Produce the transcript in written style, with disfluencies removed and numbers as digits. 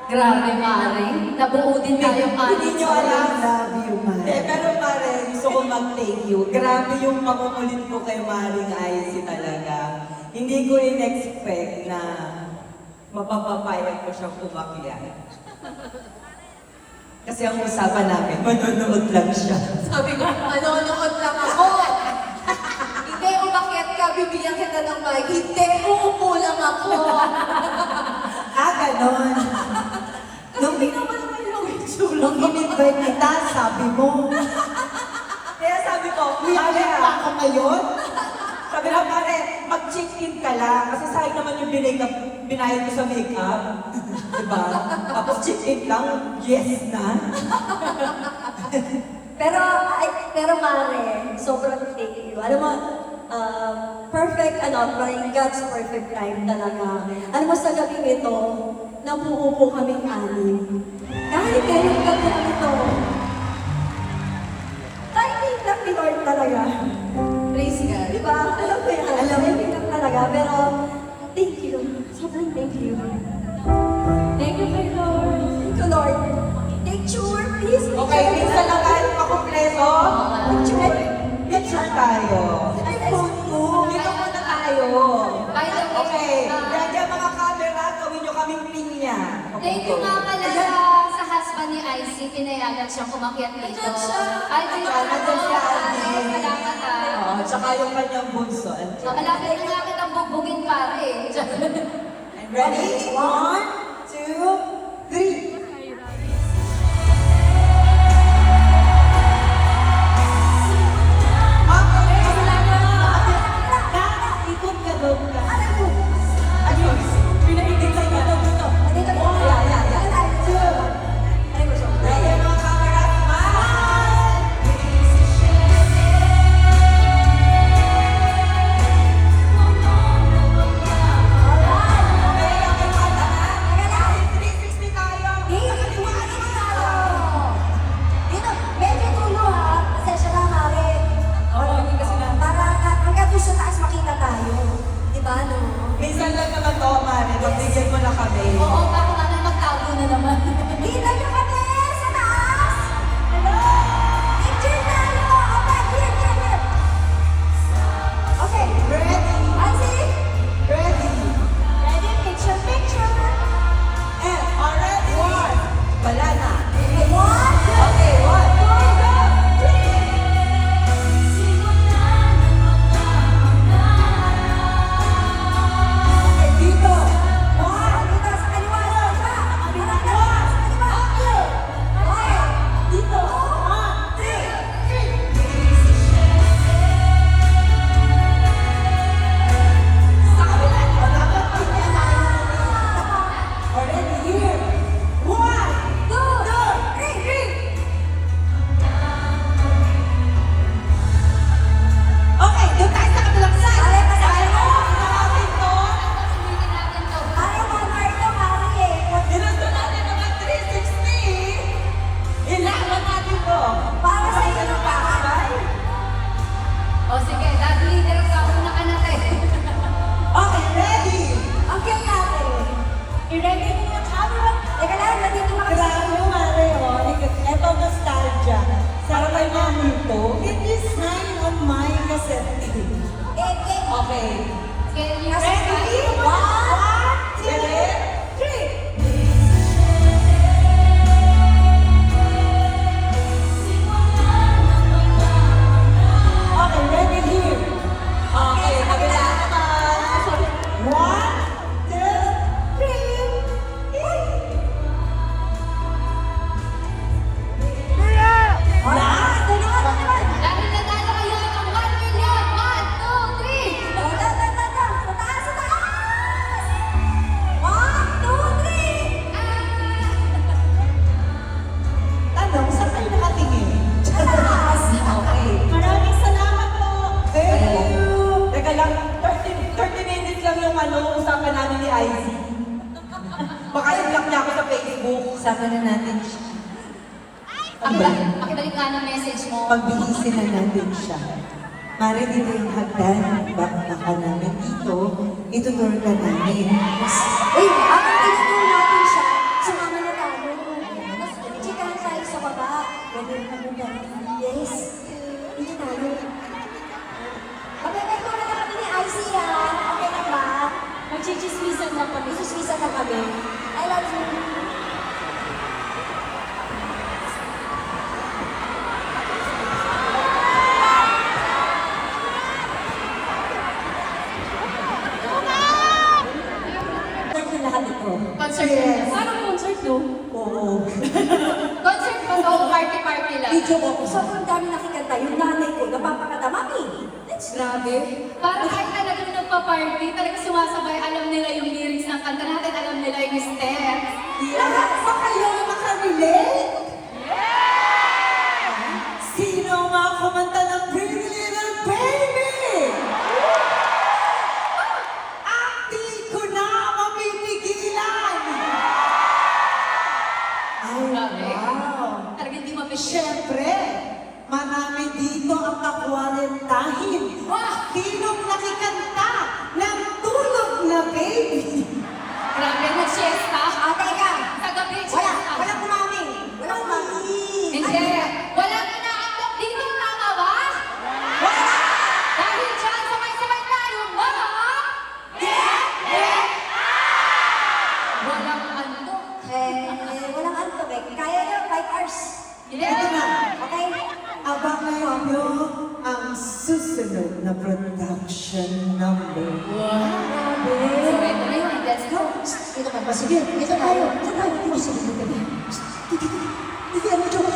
Grabe, Mare. Nabuo din tayong Hindi nyo alam. Love you, Mare. Pero Mare, gusto ko mag-thank you. Grabe yung makukulit ko kay Maring Icy talaga. Hindi ko in-expect na mapapapayag ko siyang umakyat. Kasi ang usapan namin, manonood lang siya. Sabi ko, manonood lang ako. Hindi, umakyat ka, bibigyan kita ng mic. Hindi, uupo lang ako. Ganon. Hindi naman naman yung itsura. Nung in-invite kita, sabi mo, Kaya sabi ko, Mare, pa ako ngayon? sabi ko, Mare, mag-check-in ka lang. Kasi sa'yo naman yung binayad ko sa makeup. Diba? Tapos check-in lang, yes na. Pero Mare, sobrang thank you. Alam mo, perfect, parang God's perfect time talaga. Alam mo, sa gabi ito, nabuo po kaming anim. Kahit ngayong gabi ito, timing lang ni Lord talaga. Praise God. Di ba? Alam ko yan. Timing lang talaga. Pero, thank you. Sobrang thank you. Thank you kay Lord. Thank you, Lord. Picture, please. Okay, minsan lang tayo makumpleto. Picture. Picture tayo. iPhone ko. Dito muna tayo. By the way, Okay, dyan mga camera, gawin nyo kaming pinya. thank you nga pala sa husband ni Icy. Pinayagan siyang umakyat dito. Nandun siya. Ay, thank you. Nandun si Ate. Salamat ah. Oo, tsaka yung kanyang bunso. Malapit na lang kitang bugbugin pare. Ready? 1, 2, 3. Ikot ka doon ka. Ayun, pinainig lang dito. Dito po. Ready, mga camera, smile! Okay, okay, kanta na. 360 tayo. Dito, medyo tulo ha. Pasensya na, Mare. Kasi na. Para hanggang doon sa taas makita tayo. Diba, no? Minsan lang naman to, Mare. Pagbigyan mo na kami. Oo, baka nga na magtago na naman. Kita nyo kami sa taas! Hello! Picture tayo! Okay, here. Okay, Ready? Icy? Ready? Ready? Picture. And already? One. Wala na. Okay, 1, 2, Okay, 1, 2, 3. Okay, dito. One. dito sa kaliwa. Sa kabila. Sa kaliwa. Okay, dito. 1, 3. Sa kabila. Dapat tingnan tayo. Already here. One. 2, 3. Okay, doon tayo sa kabilang side. Mare, pasensya na. Natin to. Sulitin natin to. Mare, Mare, ito, Mare. Ginusto natin mga 360. Ilangan natin to. Para sa inyo ng bahay. O sige, dad leader ka. Una ka natin. Okay, ready? Okay, natin. I-ready mo yung camera. Teka lang, nandito na kasi. Grabe, Mare, oh. Ito, nostalgia. Para tayo mga multo. It is 9 on my cassette. Okay. Can you Ready? 1, 2, 3. Okay, ready here. Okay, kabila naman. 1, 2, 3. Last! Tulungan mo naman. Dahil nanalo kayo ng 1 million. 1, 2, 3. Sa taas, sa taas! 1, 2, 3! Tanong, saan kayo nakatingin? Sa taas! Okay. Maraming salamat po. Thank you. Teka lang, 30 minutes lang yung usapan namin ni Izzy. Baka i-block niya ako sa Facebook. Sama na natin siya. Pakibalik nga ng message mo. Pagbihisin na natin siya. Mare, dito yung hagdan. Bakit namin dito? itutur ka namin. Uy, ako tinuturo natin siya. Sumama na tayo. Mas chikahan tayo sa baba. Ganun na mo Yes. Hindi tayo. Pagkakay ko na kami ni Icy ha. Okay na ba? Magchichismisan na kami. Chismisan na kami. I love you. Concert na lahat ito. Concert. Parang concert, no? Oo. Concert ba to? Party-party lang. Video ko. Sobrang dami nakikanta. Yung nanay ko, napapakata, Mami, let's Grabe. Parang kahit talagang nagpa-party, talagang sumasabay, alam nila yung lyrics ng kanta natin, alam nila yung steps. Lahat ba kayo makarelate? Sino ang mga kumanta ng Pretty Little Baby? Ang di ko na mapipigilan! Ay, Grabe. wow! Talagang di mapis. Siyempre, marami dito ang kakwarentahin. Sinong nakikanta ng tulog na baby? Grabe, nag-siesta. teka. Sa gabi, Wala, siesta. walang kumaming. Walang kumaming. Hindi. Walang inaantok dito, tama ba? Dahil dyan, sabay-sabay tayo, mga... Walang antok. Walang antok eh. Kaya nyo, 5 hours. Ito na, Okay? abangan nyo ang susunod na production number. Grabe. So, ito na yun. Let's go. Dito ka ba? Sige, dito tayo. Dito tayo. Dito, sige, dito. Dito, dito. Dito, dito.